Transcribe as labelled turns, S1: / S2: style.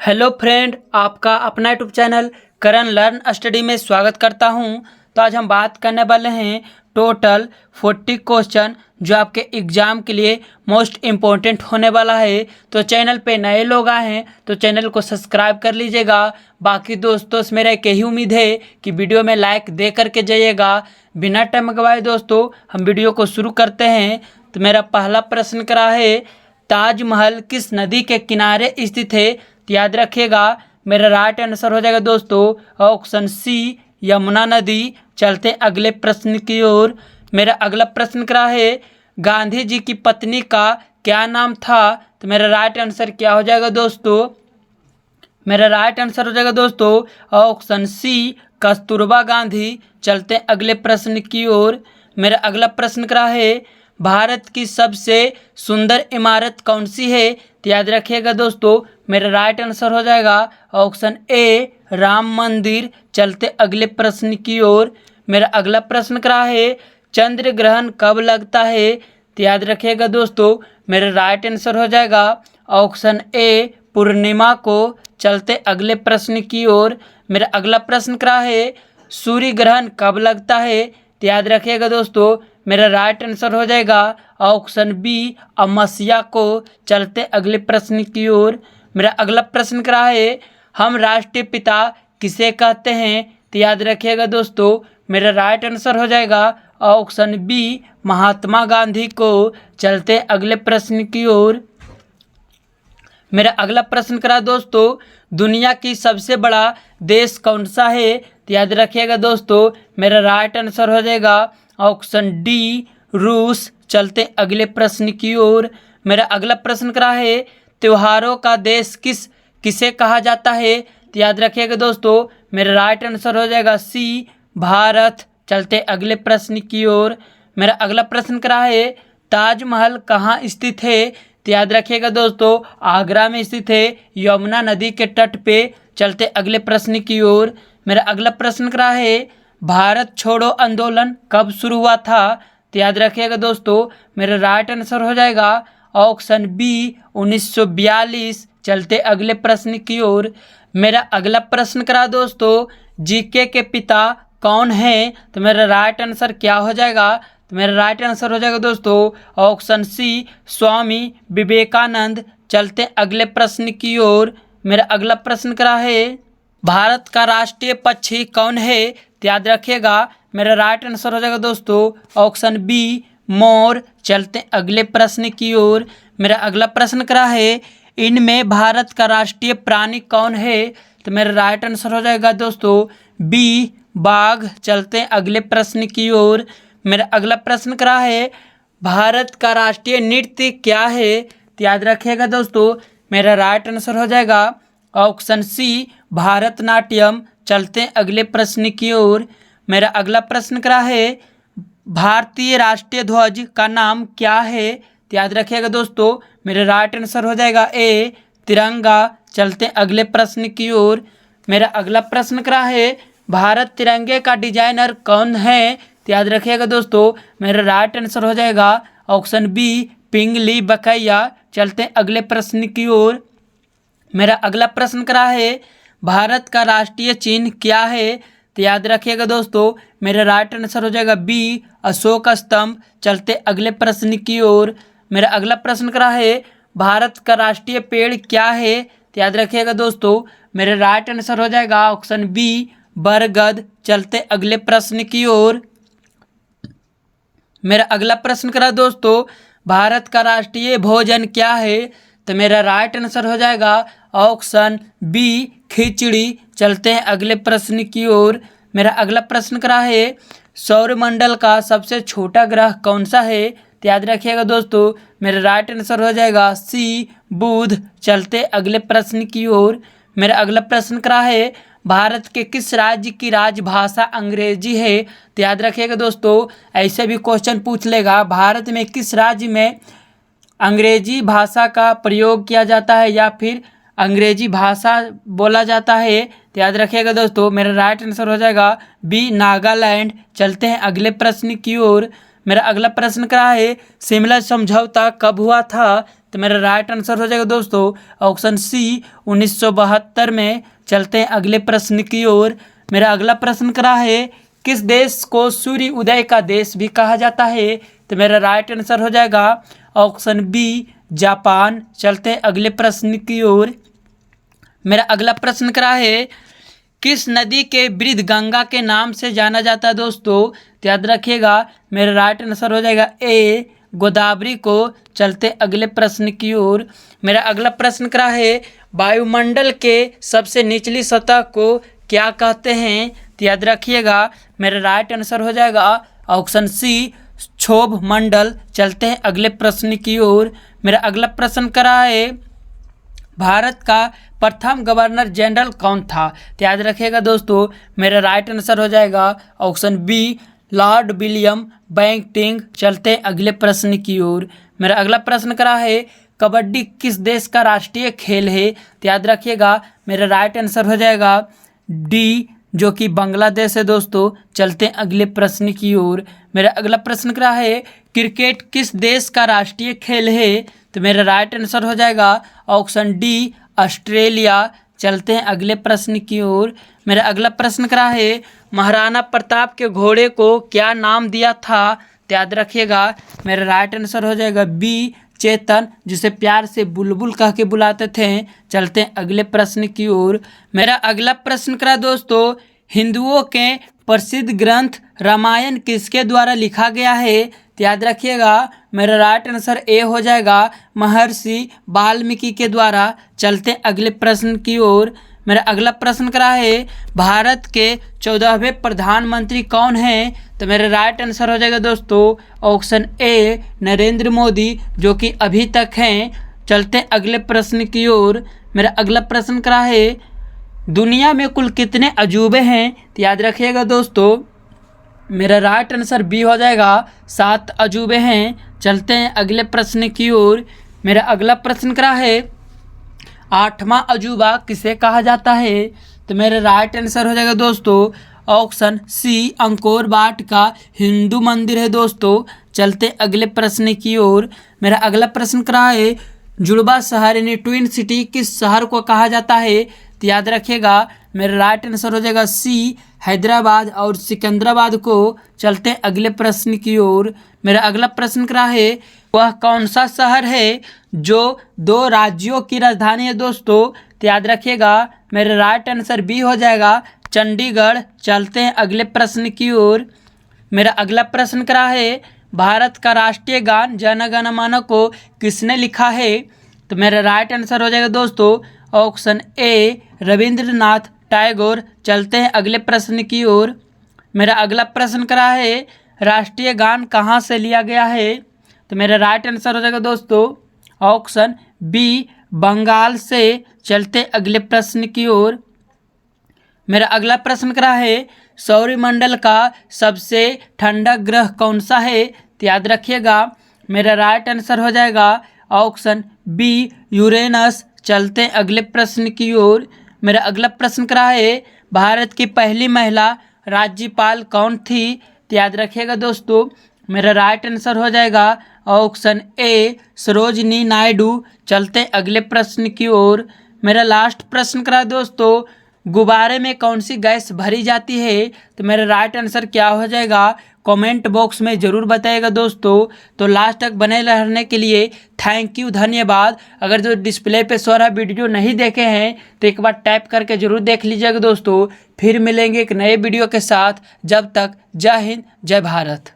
S1: Hello friend, आपका अपना YouTube channel करण learn study में स्वागत करता हूं। तो आज हम बात करने वाले हैं टोटल 40 क्वेश्चन जो आपके एग्ज़ाम के लिए मोस्ट इम्पोर्टेंट होने वाला है। तो चैनल पे नए लोग आए हैं तो चैनल को सब्सक्राइब कर लीजिएगा। बाकी दोस्तों से मेरा एक यही उम्मीद है कि वीडियो में लाइक दे करके जाइएगा। बिना टाइम गवाए दोस्तों हम वीडियो को शुरू करते हैं। तो मेरा पहला प्रश्न करा है, ताजमहल किस नदी के किनारे स्थित है? तो याद रखिएगा मेरा राइट आंसर हो जाएगा दोस्तों ऑप्शन सी, यमुना नदी। चलते अगले प्रश्न की ओर। मेरा अगला प्रश्न करा है, गांधी जी की पत्नी का क्या नाम था? तो मेरा राइट आंसर क्या हो जाएगा दोस्तों? मेरा राइट आंसर हो जाएगा दोस्तों ऑप्शन सी, कस्तूरबा गांधी। चलते अगले प्रश्न की ओर। मेरा अगला प्रश्न करा है, भारत की सबसे सुंदर इमारत कौन सी है? तो याद रखिएगा दोस्तों मेरा राइट आंसर हो जाएगा ऑप्शन ए, राम मंदिर। चलते अगले प्रश्न की ओर। मेरा अगला प्रश्न करा है, चंद्र ग्रहण कब लगता है? तो याद रखिएगा दोस्तों मेरा राइट आंसर हो जाएगा ऑप्शन ए, पूर्णिमा को। चलते अगले प्रश्न की ओर। मेरा अगला प्रश्न करा है, सूर्य ग्रहण कब लगता है? तो याद रखिएगा दोस्तों मेरा राइट आंसर हो जाएगा ऑप्शन बी, अमावस्या को। चलते अगले प्रश्न की ओर। मेरा अगला प्रश्न करा है, हम राष्ट्रीय पिता किसे कहते हैं? तो याद रखिएगा दोस्तों मेरा राइट आंसर हो जाएगा ऑप्शन बी, महात्मा गांधी को। चलते अगले प्रश्न की ओर। मेरा अगला प्रश्न करा दोस्तों, दुनिया की सबसे बड़ा देश कौन सा है? तो याद रखिएगा दोस्तों मेरा राइट आंसर हो जाएगा ऑप्शन डी, रूस। चलते अगले प्रश्न की ओर। मेरा अगला प्रश्न करा है, त्योहारों का देश किसे कहा जाता है? तो याद रखिएगा दोस्तों मेरा राइट आंसर हो जाएगा सी, भारत। चलते अगले प्रश्न की ओर। मेरा अगला प्रश्न करा है, ताजमहल कहाँ स्थित है? तो याद रखिएगा दोस्तों आगरा में स्थित है, यमुना नदी के तट पे। चलते अगले प्रश्न की ओर। मेरा अगला प्रश्न करा है, भारत छोड़ो आंदोलन कब शुरू हुआ था? तो याद रखिएगा दोस्तों मेरा राइट आंसर हो जाएगा ऑप्शन बी, 1942। चलते अगले प्रश्न की ओर। मेरा अगला प्रश्न करा दोस्तों, जीके के पिता कौन है? तो मेरा राइट आंसर क्या हो जाएगा? तो मेरा राइट आंसर हो जाएगा दोस्तों ऑप्शन सी, स्वामी विवेकानंद। चलते अगले प्रश्न की ओर। मेरा अगला प्रश्न करा है, भारत का राष्ट्रीय पक्षी कौन है? तो याद रखिएगा मेरा राइट आंसर हो जाएगा दोस्तों ऑप्शन बी, मोर। चलते अगले प्रश्न की ओर। मेरा अगला प्रश्न करा है, इनमें भारत का राष्ट्रीय प्राणी कौन है? तो मेरा राइट आंसर हो जाएगा दोस्तों बी, बाघ। चलते अगले प्रश्न की ओर। मेरा अगला प्रश्न करा है, भारत का राष्ट्रीय नृत्य क्या है? तो याद रखिएगा दोस्तों मेरा राइट आंसर हो जाएगा ऑप्शन सी, भारतनाट्यम। चलते अगले प्रश्न की ओर। मेरा अगला प्रश्न करा है, भारतीय राष्ट्रीय ध्वज का नाम क्या है? तो याद रखिएगा दोस्तों मेरा राइट आंसर हो जाएगा ए, तिरंगा। चलते अगले प्रश्न की ओर। मेरा अगला प्रश्न करा है, भारत तिरंगे का डिजाइनर कौन है? तो याद रखिएगा दोस्तों मेरा राइट आंसर हो जाएगा ऑप्शन बी, पिंगली बकैया। चलते अगले प्रश्न की ओर। मेरा अगला प्रश्न करा है, भारत का राष्ट्रीय चिन्ह क्या है? तो याद रखिएगा दोस्तों मेरा राइट आंसर हो जाएगा बी, अशोक स्तंभ। चलते अगले प्रश्न की ओर। मेरा अगला प्रश्न करा है, भारत का राष्ट्रीय पेड़ क्या है? तो याद रखिएगा दोस्तों मेरा राइट आंसर हो जाएगा ऑप्शन बी, बरगद। चलते अगले प्रश्न की ओर। मेरा अगला प्रश्न करा दोस्तों, भारत का राष्ट्रीय भोजन क्या है? तो मेरा राइट आंसर हो जाएगा ऑप्शन बी, खिचड़ी। चलते हैं अगले प्रश्न की ओर। मेरा अगला प्रश्न करा है, सौरमंडल का सबसे छोटा ग्रह कौन सा है? तो याद रखिएगा दोस्तों मेरा राइट आंसर हो जाएगा सी, बुध। चलते अगले प्रश्न की ओर। मेरा अगला प्रश्न करा है, भारत के किस राज्य की राजभाषा अंग्रेजी है? तो याद रखिएगा दोस्तों ऐसे भी क्वेश्चन पूछ लेगा, भारत में किस राज्य में अंग्रेजी भाषा का प्रयोग किया जाता है या फिर अंग्रेजी भाषा बोला जाता है? तो याद रखिएगा दोस्तों मेरा राइट आंसर हो जाएगा बी, नागालैंड। चलते हैं अगले प्रश्न की ओर। मेरा अगला प्रश्न क्या है, शिमला समझौता कब हुआ था? तो मेरा राइट आंसर हो जाएगा दोस्तों ऑप्शन सी 1972 में। चलते हैं अगले प्रश्न की ओर। मेरा अगला प्रश्न करा है किस देश को सूर्य उदय का देश भी कहा जाता है? तो मेरा राइट आंसर हो जाएगा ऑप्शन बी जापान। चलते हैं अगले प्रश्न की ओर। मेरा अगला प्रश्न करा है किस नदी के वृद्ध गंगा के नाम से जाना जाता है दोस्तों? तो याद रखिएगा मेरा राइट आंसर हो जाएगा ए गोदावरी को। चलते अगले प्रश्न की ओर। मेरा अगला प्रश्न करा है वायुमंडल के सबसे निचली सतह को क्या कहते हैं? तो याद रखिएगा मेरा राइट आंसर हो जाएगा ऑप्शन सी क्षोभ मंडल। चलते हैं अगले प्रश्न की ओर। मेरा अगला प्रश्न करा है भारत का प्रथम गवर्नर जनरल कौन था? तो याद रखिएगा दोस्तों मेरा राइट आंसर हो जाएगा option B Lord William Bentinck. चलते हैं अगले प्रश्न की ओर। मेरा अगला प्रश्न करा है कबड्डी किस देश का राष्ट्रीय खेल है? तो याद रखिएगा मेरा राइट आंसर हो जाएगा डी जो कि बांग्लादेश है दोस्तों। चलते हैं अगले प्रश्न की ओर। मेरा अगला प्रश्न करा है क्रिकेट किस देश का राष्ट्रीय खेल है? तो मेरा राइट आंसर हो जाएगा ऑप्शन डी ऑस्ट्रेलिया। चलते हैं अगले प्रश्न की ओर। मेरा अगला प्रश्न करा है महाराणा प्रताप के घोड़े को क्या नाम दिया था? तो याद रखिएगा मेरा राइट आंसर हो जाएगा बी चेतन, जिसे प्यार से बुलबुल कह के बुलाते थे। चलते हैं अगले प्रश्न की ओर। मेरा अगला प्रश्न करा दोस्तों हिंदुओं के प्रसिद्ध ग्रंथ रामायण किसके द्वारा लिखा गया है? तो याद रखिएगा मेरा राइट आंसर ए हो जाएगा महर्षि वाल्मीकि के द्वारा। चलते अगले प्रश्न की ओर। मेरा अगला प्रश्न करा है भारत के 14वें प्रधानमंत्री कौन हैं? तो मेरा राइट आंसर हो जाएगा दोस्तों ऑप्शन ए नरेंद्र मोदी, जो कि अभी तक हैं। चलते अगले प्रश्न की ओर। मेरा अगला प्रश्न करा है दुनिया में कुल कितने अजूबे हैं? तो याद रखिएगा दोस्तों मेरा राइट आंसर बी हो जाएगा 7 अजूबे हैं। चलते हैं अगले प्रश्न की ओर। मेरा अगला प्रश्न करा है 8वां अजूबा किसे कहा जाता है? तो मेरा राइट आंसर हो जाएगा दोस्तों ऑप्शन सी अंकोर वाट का हिंदू मंदिर है दोस्तों। चलते अगले प्रश्न की ओर। मेरा अगला प्रश्न करा है जुड़वा शहर यानी ट्विन सिटी किस शहर को कहा जाता है? तो याद रखिएगा मेरा राइट आंसर हो जाएगा सी हैदराबाद और सिकंदराबाद को। चलते अगले प्रश्न की ओर। मेरा अगला प्रश्न करा है वह कौन सा शहर है जो 2 राज्यों की राजधानी है दोस्तों? तो याद रखिएगा मेरा राइट आंसर बी हो जाएगा चंडीगढ़। चलते हैं अगले प्रश्न की ओर। मेरा अगला प्रश्न करा है भारत का राष्ट्रीय गान जन गण मन को किसने लिखा है? तो मेरा राइट आंसर हो जाएगा दोस्तों ऑप्शन ए रविंद्रनाथ टैगोर। चलते हैं अगले प्रश्न की ओर। मेरा अगला प्रश्न करा है राष्ट्रीय गान कहाँ से लिया गया है? तो मेरा राइट आंसर हो जाएगा दोस्तों ऑप्शन बी बंगाल से। चलते अगले प्रश्न की ओर। मेरा अगला प्रश्न करा है सौरमंडल का सबसे ठंडा ग्रह कौन सा है? तो याद रखिएगा मेरा राइट आंसर हो जाएगा ऑप्शन बी यूरेनस। चलते अगले प्रश्न की ओर। मेरा अगला प्रश्न करा है भारत की पहली महिला राज्यपाल कौन थी? तो याद रखिएगा दोस्तों मेरा राइट आंसर हो जाएगा ऑप्शन ए सरोजनी नायडू। चलते अगले प्रश्न की ओर। मेरा लास्ट प्रश्न करा दोस्तों गुब्बारे में कौन सी गैस भरी जाती है? तो मेरा राइट आंसर क्या हो जाएगा कमेंट बॉक्स में ज़रूर बताइएगा दोस्तों। तो लास्ट तक बने रहने के लिए थैंक यू, धन्यवाद। अगर जो डिस्प्ले पे सो रहा वीडियो नहीं देखे हैं तो एक बार टैप करके ज़रूर देख लीजिएगा दोस्तों। फिर मिलेंगे एक नए वीडियो के साथ। जब तक जय हिंद जय भारत।